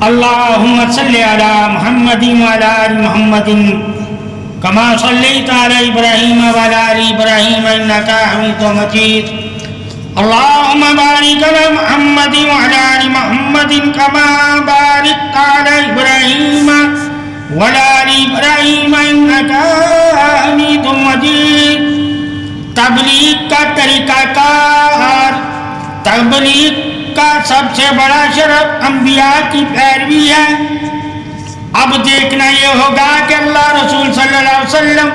اللهم صل على محمد وعلى آل محمد كما صليت على إبراهيم وعلى آل إبراهيم إنك حميد مجيد. اللهم بارك على محمد وعلى آل محمد كما باركت على إبراهيم وعلى آل إبراهيم إنك حميد مجيد. تبلیغ کا طریقہ کار، تبلیغ کا سب سے بڑا شرف انبیاء کی پیروی ہے. اب دیکھنا یہ ہوگا کہ اللہ رسول صلی اللہ علیہ وسلم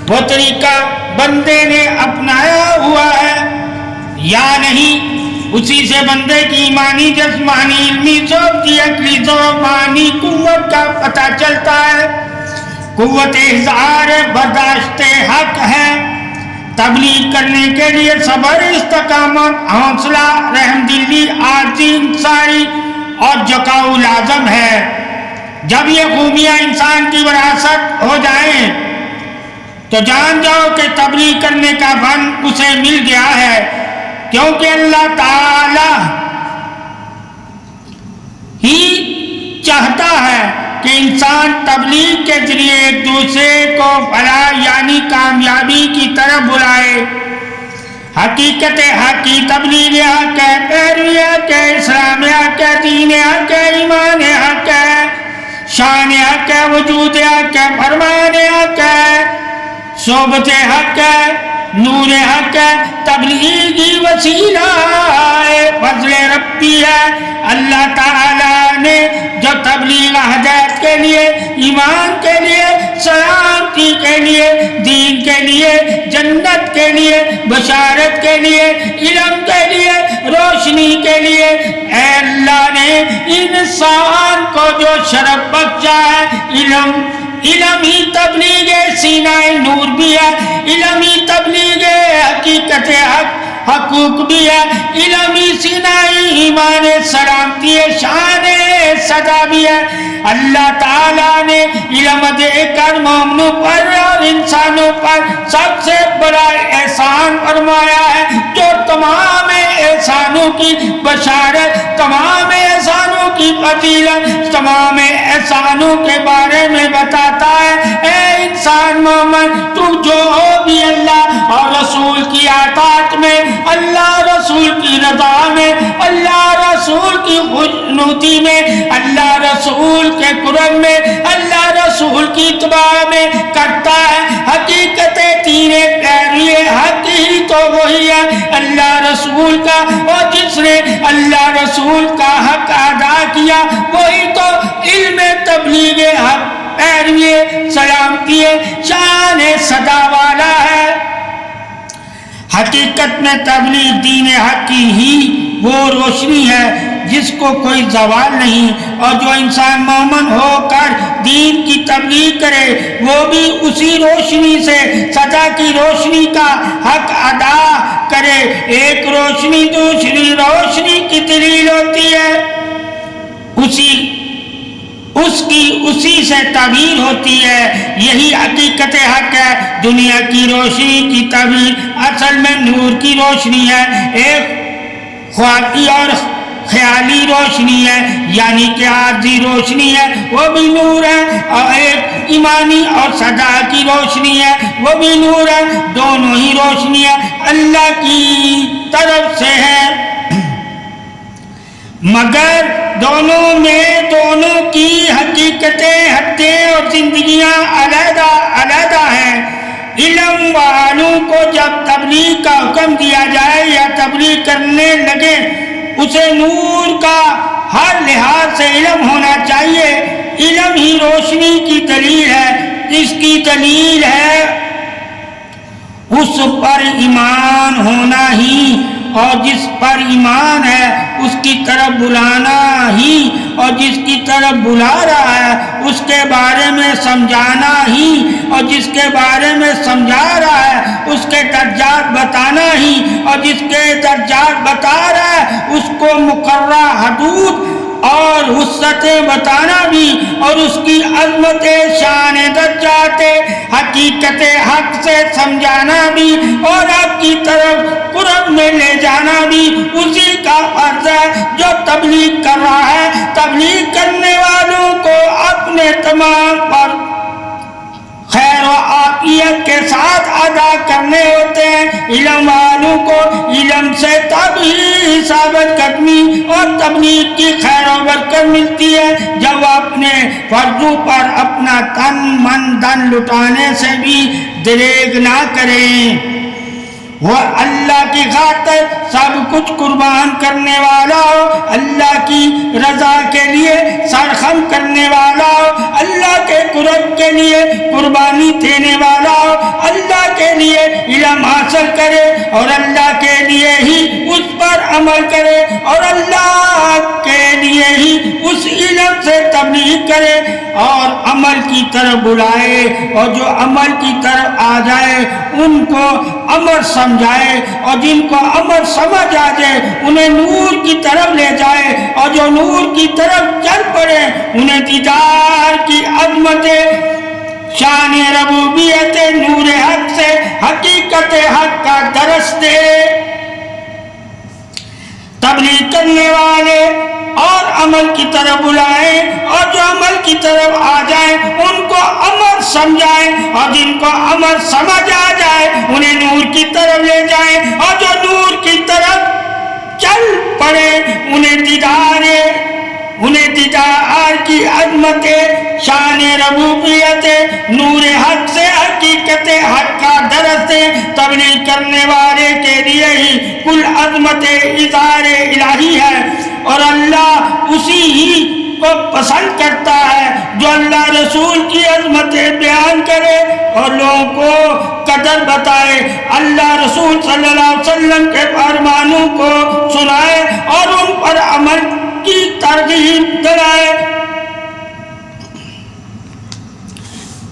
وہ طریقہ بندے نے اپنایا ہوا ہے یا نہیں. اسی سے بندے کی ایمانی، جسمانی، علمی، صوتی، عقلی، زبانی قوت کا پتہ چلتا ہے. قوت اظہار برداشت حق ہے. تبلیغ کرنے کے لیے صبر، استقامت، حوصلہ، رحم دلی، عاجزی، انکساری اور جھکاؤ لازم ہے. جب یہ خوبیاں انسان کی وراثت ہو جائیں تو جان جاؤ کہ تبلیغ کرنے کا فن اسے مل گیا ہے، کیونکہ اللہ تعالی ہی چاہتا ہے کہ انسان تبلیغ کے ذریعے ایک دوسرے کو فلاح یعنی کامیابی کی طرف بلائے. حقیقت حق کی تبلیغ حق ہے، پیروی حق ہے، اسلام حق ہے، دین حق ہے، ایمان حق ہے، شان حق ہے، وجود حق ہے، فرمان حق ہے، صحبت حق ہے، نور حق ہے. تبلیغی وسیلہ ہے، فضل ربی ہے. اللہ تعالیٰ نے جو تبلیغ ہدایت کے لیے، ایمان کے لیے، سلامتی کے لیے، دین کے لیے، جنت کے لیے، بشارت کے لیے، علم کے لیے، روشنی کے لیے، اے اللہ نے انسان کو جو شرف بخشا ہے، علم ہی تبلیغ سینہ نور بھی ہے، علم ہی تبلیغ حقیقت حق حقوق بھی ہے، علم ہی سینہ ایمان سلامتی شان صدا بھی ہے. اللہ تعالیٰ نے علم دے کر مومنوں پر اور انسانوں پر سب سے بڑا احسان فرمایا ہے، جو تمام احسانوں کی بشارت، تمام احسانوں کی فضیلت، تمام احسانوں کے بارے میں بتاتا ہے. اے انسان مومن، تو جو بھی اللہ اور رسول کی اطاعت میں، اللہ رسول کی رضا میں، اللہ رسول کی خوشنودی میں، اللہ رسول کے قرب میں، اللہ رسول کی اتباع میں کرتا ہے، حقیقت دین پیروی حق ہی تو وہی ہے اللہ رسول کا. اور جس نے اللہ رسول کا حق ادا کیا وہی تو علم تبلیغ حق، پیروی سلامتی شان صدا والا ہے. حقیقت میں تبلیغ دین حق کی ہی وہ روشنی ہے جس کو کوئی زوال نہیں، اور جو انسان مومن ہو کر دین کی تبلیغ کرے وہ بھی اسی روشنی سے سزا کی روشنی کا حق ادا کرے. ایک روشنی دوسری روشنی کی دلیل ہوتی ہے، اسی سے تعبیر ہوتی ہے. یہی حقیقت حق ہے. دنیا کی روشنی کی تعبیر اصل میں نور کی روشنی ہے. ایک خواہی اور خیالی روشنی ہے، یعنی کہ عارضی روشنی ہے، وہ بھی نور ہے. اور ایک ایمانی اور صدا کی روشنی ہے، وہ بھی نور ہے. دونوں ہی روشنیاں اللہ کی طرف سے ہے، مگر دونوں میں دونوں کی حقیقتیں، حدیں اور زندگیاں علیحدہ علیحدہ ہیں. علم والوں کو جب تبلیغ کا حکم دیا جائے یا تبلیغ کرنے لگے، اسے نور کا ہر لحاظ سے علم ہونا چاہیے. علم ہی روشنی کی دلیل ہے. اس کی دلیل ہے اس پر ایمان ہونا ہی، اور جس پر ایمان ہے اس کی طرف بلانا ہی، اور جس کی طرف بلا رہا ہے اس کے بارے میں سمجھانا ہی، اور جس کے بارے میں سمجھا رہا ہے اس کے درجات بتانا ہی، اور جس کے درجات بتا رہا ہے اس کو مقررہ حدود اور وسعتیں بتانا بھی، اور اس کی عظمت شان درجات حقیقت حق سے سمجھانا بھی، اور آپ کی طرف قرب میں لے جانا بھی اسی کا فرض ہے جو تبلیغ کر رہا ہے. تبلیغ تبلیغ کرنے والوں کو اپنے تمام پر خیر و عافیت کے ساتھ ادا کرنے ہوتے ہیں۔ علم والوں کو علم سے تب ہی ثابت قدمی اور تبلیغ کی خیر و برکت ملتی ہے جب وہ اپنے فرضوں پر اپنا تن من دن لٹانے سے بھی دریغ نہ کریں۔ وہ اللہ کی خاطر سب کچھ قربان کرنے والا ہو، اللہ کی رضا کے لیے سرخم کرنے والا ہو، اللہ کے قرب کے لیے قربانی دینے والا ہو، اللہ کے لیے علم حاصل کرے اور اللہ کے لیے ہی اس پر عمل کرے اور اللہ کے لیے ہی اس علم سے تبلیغ کرے اور عمل کی طرف بلائے، اور جو عمل کی طرف آ جائے ان کو امر سمجھائے، اور جن کو امر سمجھ آ جائے انہیں نور کی طرف لے جائے، اور جو نور کی طرف چل پڑے انہیں دیدار کی عظمت شان ربوبیت نور حق سے حقیقت حق کا درس دے۔ تبلیغ کرنے والے اور عمل کی طرف بلائیں، اور جو عمل کی طرف آ جائیں ان کو امر سمجھائیں، اور جن کو امر سمجھ آ جائے انہیں نور کی طرف لے جائیں، اور جو نور کی طرف چل پڑے انہیں دیدار کی عظمت شان ربوبیت نور حق سے حقیقت حق کا درس دے۔ تبلیغ کرنے والے کے لیے ہی کل عظمت اظہار الہی ہے، اور اللہ اسی ہی کو پسند کرتا ہے جو اللہ رسول کی عظمتیں بیان کرے اور لوگوں کو قدر بتائے، اللہ رسول صلی اللہ علیہ وسلم کے فرمانوں کو سنائے اور ان پر عمل کی ترغیب دلائے،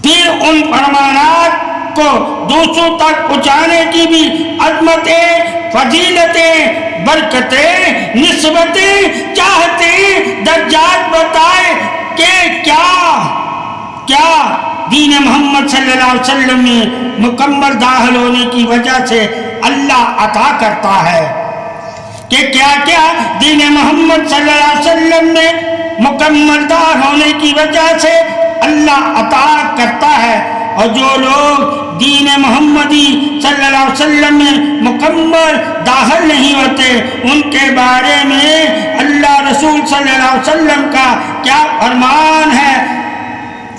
پھر ان فرمانات کو دوسروں تک پہنچانے کی بھی عظمتیں، فضیلتیں، برکتیں، نسبتیں، چاہتیں، درجات بتائے کہ کیا دین محمد صلی اللہ علیہ وسلم میں مکمل داخل ہونے کی وجہ سے اللہ عطا کرتا ہے، کہ کیا کیا دین محمد صلی اللہ علیہ وسلم میں مکمل داخل ہونے کی وجہ سے اللہ عطا کرتا ہے، اور جو لوگ دین محمدی صلی اللہ علیہ وسلم میں مکمل داخل نہیں ہوتے ان کے بارے میں اللہ رسول صلی اللہ علیہ وسلم کا کیا فرمان ہے۔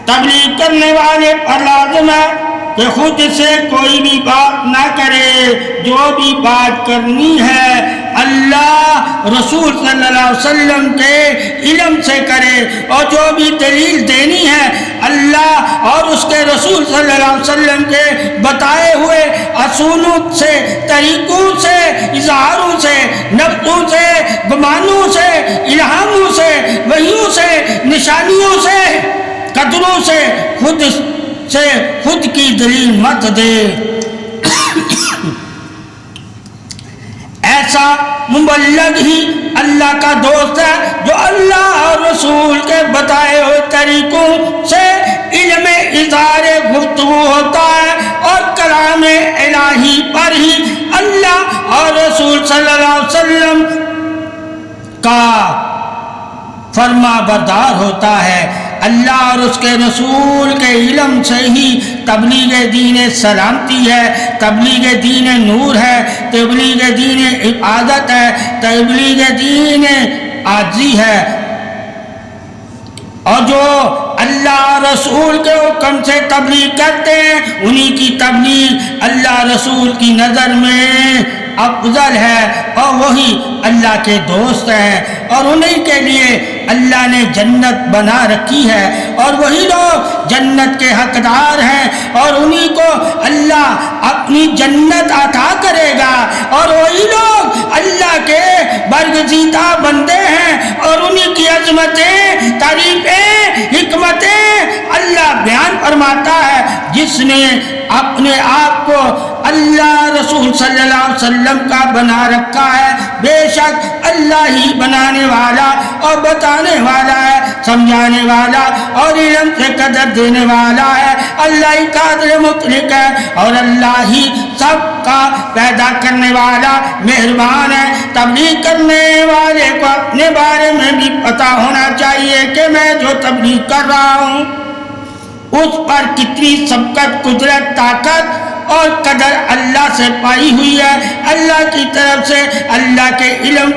تبلیغ کرنے والے پر لازم ہے کہ خود سے کوئی بھی بات نہ کرے، جو بھی بات کرنی ہے اللہ رسول صلی اللہ علیہ وسلم کے علم سے کرے، اور جو بھی دلیل دینی ہے اللہ اور اس کے رسول صلی اللہ علیہ وسلم کے بتائے ہوئے اصولوں سے، طریقوں سے، اظہاروں سے، نقطوں سے، گمانوں سے، الہاموں سے، وحیوں سے، نشانیوں سے، قدروں سے خود کی دلیل مت دے۔ ایسا مبلغ ہی اللہ کا دوست ہے جو اللہ اور رسول کے بتائے ہوئے طریقوں سے علم اظہار گفتگو ہوتا ہے، اور کلام الہی پر ہی اللہ اور رسول صلی اللہ علیہ وسلم کا فرما بردار ہوتا ہے۔ اللہ اور اس کے رسول کے علم سے ہی تبلیغ دین سلامتی ہے، تبلیغ دین نور ہے، تبلیغ دین عبادت ہے، تبلیغ دین عاجزی ہے، اور جو اللہ رسول کے حکم سے تبلیغ کرتے ہیں انہی کی تبلیغ اللہ رسول کی نظر میں افضل ہے، اور وہی اللہ کے دوست ہیں، اور انہی کے لیے اللہ نے جنت بنا رکھی ہے، اور وہی لوگ جنت کے حقدار ہیں، اور انہی کو اللہ اپنی جنت عطا کرے گا، اور وہی لوگ اللہ کے برگزیدہ بندے ہیں، اور انہی کی عظمتیں، تعریفیں، حکمتیں اللہ بیان فرماتا ہے۔ جس نے اپنے آپ کو اللہ رسول صلی اللہ علیہ وسلم کا بنا رکھا ہے، بے شک اللہ ہی بنانے والا اور بتانے والا ہے، سمجھانے والا اور علم سے قدر دینے والا ہے۔ اللہ ہی قادر مطلق ہے، اور اللہ ہی سب کا پیدا کرنے والا مہربان ہے۔ تبلیغ کرنے والے کو اپنے بارے میں بھی پتہ ہونا چاہیے چاہیے کہ میں جو تبلیغ کر رہا ہوں اس پر کتنی سبقت، قدرت، طاقت اور قدر اللہ سے پائی ہوئی ہے، اللہ کی طرف سے۔ اللہ کے علم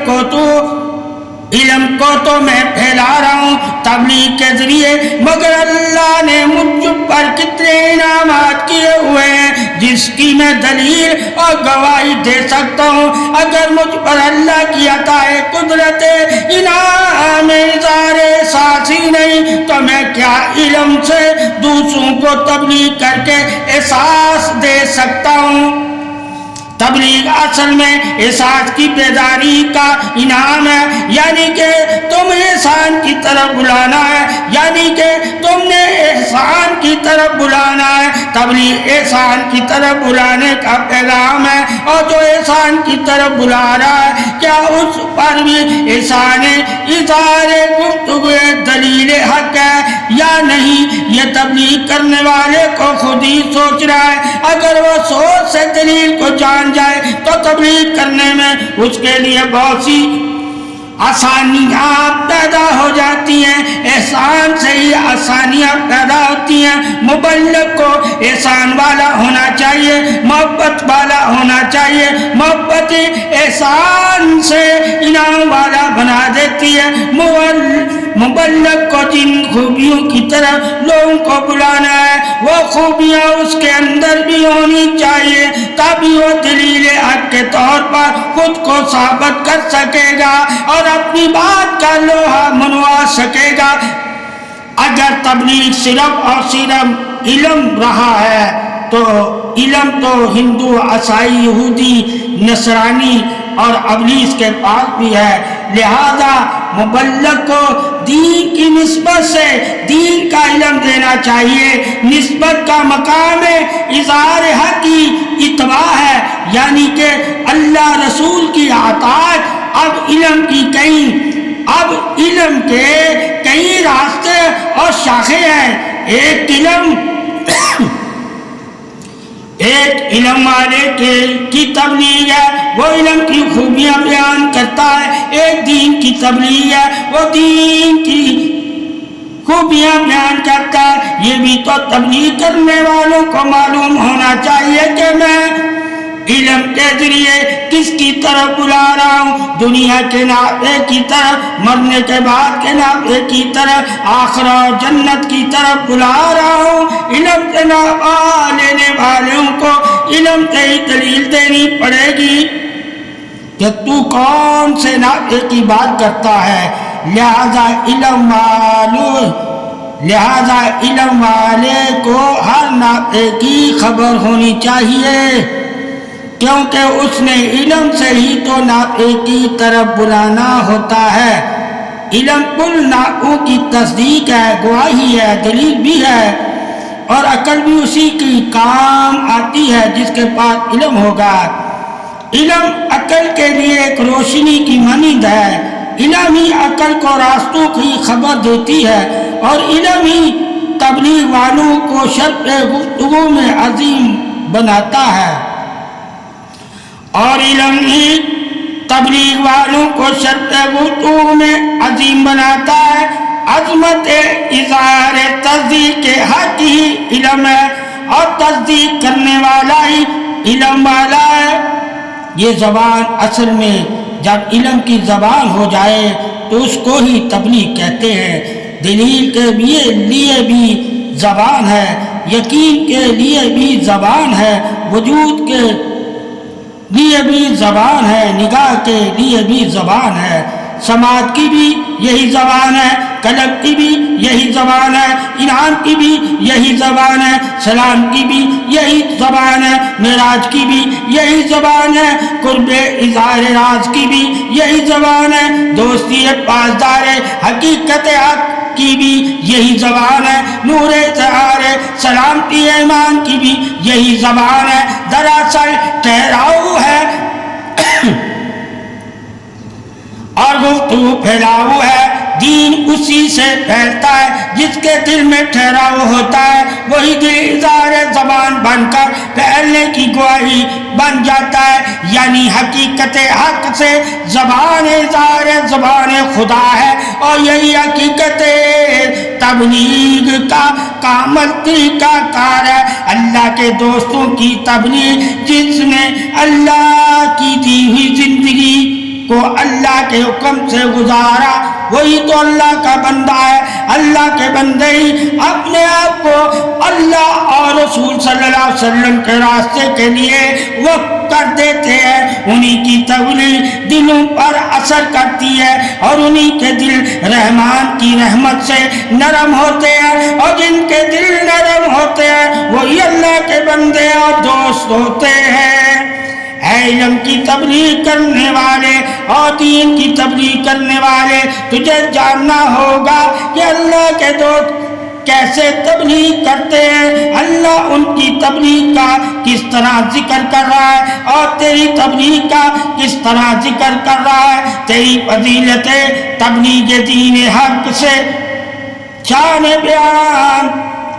کو تو میں پھیلا رہا ہوں تبلیغ کے ذریعے، مگر اللہ نے مجھ پر کتنے انعامات کیے ہوئے ہیں جس کی میں دلیل اور گواہی دے سکتا ہوں۔ اگر مجھ پر اللہ کی عطا قدرت انعام اظہار احساس ہی نہیں تو میں کیا علم سے دوسروں کو تبلیغ کر کے احساس دے سکتا ہوں؟ تبلیغ اصل میں احساس کی بیداری کا انعام ہے، یعنی کہ تم احسان کی طرف بلانا ہے، یعنی کہ تم نے احسان کی طرف بلانا ہے۔ تبلیغ احسان کی طرف بلانے کا پیغام ہے، اور جو احسان کی طرف بلا رہا ہے کیا اس پر بھی احسان اظہار گفتگو دلیل حق ہے یا نہیں؟ یہ تبلیغ کرنے والے کو خود ہی سوچ رہا ہے۔ اگر وہ سوچ سے دلیل کو جان جائے تو تبلیغ کرنے میں اس کے لیے بہت سی آسانیاں پیدا ہو جاتی ہیں۔ احسان سے ہی آسانیاں پیدا ہوتی ہیں۔ مبلغ کو احسان والا ہونا چاہیے، محبت والا ہونا چاہیے۔ محبت احسان سے انعام والا بنا دیتی ہے۔ مبلغ کو جن خوبیوں کی طرف لوگوں کو بلانا ہے وہ خوبیاں اس کے اندر بھی ہونی چاہیے، تبھی وہ دلیل حق کے طور پر خود کو ثابت کر سکے گا اور اپنی بات کا لوہا منوا سکے گا۔ اگر تبلیغ صرف اور صرف علم رہا ہے تو علم تو ہندو، عیسائی، یہودی، نصرانی اور ابلیس کے پاس بھی ہے، لہذا مبلغ کو دین کی نسبت سے دین کا علم دینا چاہیے۔ نسبت کا مقام اظہار حق کی اتباع ہے، یعنی کہ اللہ رسول کی اطاعت۔ اب علم کے کئی راستے اور شاخیں ہیں۔ ایک علم والے کی تبلیغ ہے، وہ علم کی خوبیاں بیان کرتا ہے۔ ایک دین کی تبلیغ ہے، وہ دین کی خوبیاں بیان کرتا ہے۔ یہ بھی تو تبلیغ کرنے والوں کو معلوم ہونا چاہیے کہ میں علم کے ذریعے کس کی طرف بلا رہا ہوں، دنیا کے نافع کی طرف، مرنے کے بعد کے نافع کی طرف، آخرت اور جنت کی طرف بلا رہا ہوں۔ علم کے نافع لینے والوں کو علم سے ہی دلیل دینی پڑے گی کہ تو کون سے نافع کی بات کرتا ہے۔ لہذا علم والے کو ہر نافع کی خبر ہونی چاہیے، کیونکہ اس نے علم سے ہی تو نافع کی طرف بلانا ہوتا ہے۔ علم کل نافعوں کی تصدیق ہے، گواہی ہے، دلیل بھی ہے، اور عقل بھی اسی کی کام آتی ہے جس کے پاس علم ہوگا۔ علم عقل کے لیے ایک روشنی کی مانند ہے۔ علم ہی عقل کو راستوں کی خبر دیتی ہے، اور علم ہی تبلیغ والوں کو شرط گفتگو میں عظیم بناتا ہے، اور علم ہی تبلیغ والوں کو شرط گفتگو میں عظیم بناتا ہے۔ عظمت اظہار تصدیق کے حق ہی علم ہے، اور تصدیق کرنے والا ہی علم والا ہے۔ یہ زبان اصل میں جب علم کی زبان ہو جائے تو اس کو ہی تبلیغ کہتے ہیں۔ دلیل کے لیے بھی زبان ہے، یقین کے لیے بھی زبان ہے، وجود کے لیے بھی زبان ہے، نگاہ کے لیے بھی زبان ہے، سماعت کی بھی یہی زبان ہے، قلب کی بھی یہی زبان ہے، انعام کی بھی یہی زبان ہے، سلام کی بھی یہی زبان ہے، معراج کی بھی یہی زبان ہے، قرب اظہار راز کی بھی یہی زبان ہے، دوستی پاسدار حقیقت حق کی بھی یہی زبان ہے، نور اظہار سلامتی ایمان کی بھی یہی زبان ہے۔ دراصل ٹھہراؤ ہے اور گفتگو پھیلاؤ ہے، دین اسی سے پھیلتا ہے جس کے دل میں ٹھہراؤ ہوتا ہے، وہی دل اظہار زبان بن کر پھیلنے کی گواہی بن جاتا ہے. یعنی حقیقت حق سے زبان اظہار زبان خدا ہے، اور یہی حقیقت تبلیغ کا کامل طریقہ کار ہے. اللہ کے دوستوں کی تبلیغ، جس نے اللہ کی دی ہوئی زندگی کو اللہ کے حکم سے گزارا، وہی تو اللہ کا بندہ ہے. اللہ کے بندے ہی اپنے آپ کو اللہ اور رسول صلی اللہ علیہ وسلم کے راستے کے لیے وقف کر دیتے ہیں. انہی کی تبلیغ دلوں پر اثر کرتی ہے، اور انہی کے دل رحمان کی رحمت سے نرم ہوتے ہیں، اور جن کے دل نرم ہوتے ہیں وہی اللہ کے بندے اور دوست ہوتے ہیں. اے علم کی تبلیغ کرنے والے اور دین کی تبلیغ کرنے والے، تجھے جاننا ہوگا کہ اللہ کے دوست کیسے تبلیغ کرتے ہیں. اللہ ان کی تبلیغ کا کس طرح ذکر کر رہا ہے، اور تیری تبلیغ کا کس طرح ذکر کر رہا ہے. تیری فضیلت تبلیغ دین حق سے شان بیان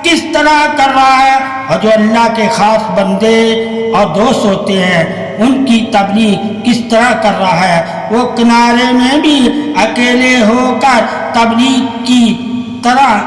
کس طرح کر رہا ہے. اور جو اللہ کے خاص بندے اور دوست ہوتے ہیں ان کی تبلیغ کس طرح کر رہا ہے. وہ کنارے میں بھی اکیلے ہو کر تبلیغ کی طرح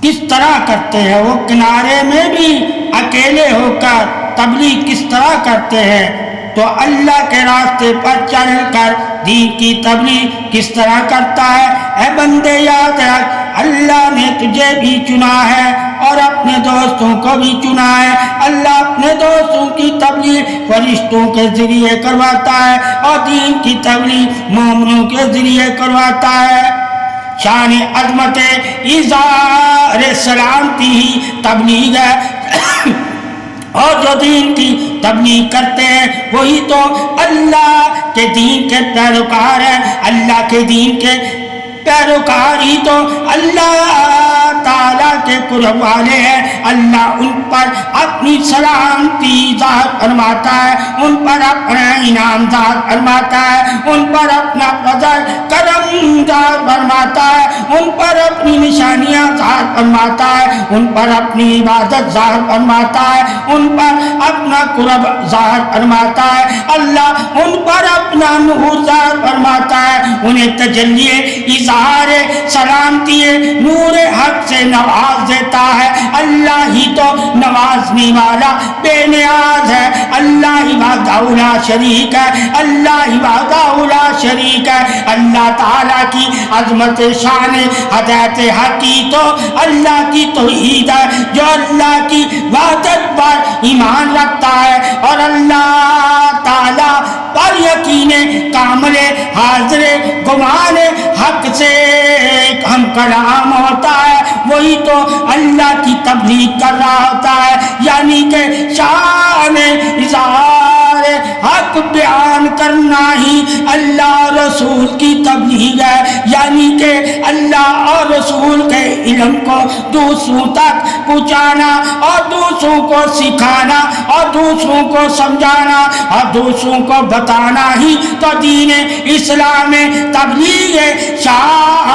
کس طرح کرتے ہیں. وہ کنارے میں بھی اکیلے ہو کر تبلیغ کس طرح کرتے ہیں. تو اللہ کے راستے پر چل کر دین کی تبلیغ کس طرح کرتا ہے. اے بندے یاد رکھ، اللہ نے تجھے بھی چنا ہے اور اپنے دوستوں کو بھی چنا ہے. اللہ اپنے دوستوں کی تبلیغ فرشتوں کے ذریعے کرواتا ہے، اور دین کی تبلیغ مومنوں کے ذریعے کرواتا ہے. شان عظمت اظہار سلامتی ہی تبلیغ ہے. اور جو دین کی تبلیغ کرتے ہیں وہی تو اللہ کے دین کے پیروکار ہیں. اللہ کے دین کے پیروکار ہی تو اللہ تعالیٰ کے قرب والے ہیں. اللہ ان پر اپنی سلامتی ظاہر فرماتا ہے، ان پر اپنا انعام ظاہر فرماتا ہے، ان پر اپنا فضل کرم ظاہر فرماتا ہے، ان پر اپنی نشانیاں ظاہر فرماتا ہے، ان پر اپنی عبادت ظاہر فرماتا ہے، ان پر اپنا قرب ظاہر فرماتا ہے. اللہ ان پر اپنا نور ظاہر فرماتا ہے، انہیں تجلی اظہار سلامتی نور حق سے نواز دیتا ہے. اللہ ہی تو نوازنے والا بے نیاز ہے. اللہ ہی وحدہ لا شریک ہے، اللہ ہی وحدہ لا شریک ہے. اللہ تعالیٰ کی عظمت شان ہدایت حق کی تو اللہ کی توحید ہے. جو اللہ کی وحدت پر ایمان رکھتا ہے اور اللہ تعالیٰ پر یقین کامل حاضر گمان حق سے ہم کلام ہوتا ہے، وہی تو اللہ کی تبلیغ کر رہا ہوتا ہے. یعنی کہ شان اظہار حق بیان کرنا ہی اللہ اور رسول کی تبلیغ ہے. یعنی کہ اللہ اور رسول کے علم کو دوسروں تک پہنچانا، اور دوسروں کو سکھانا، اور دوسروں کو سمجھانا، اور دوسروں کو بتانا ہی تو دین اسلام تبلیغ شان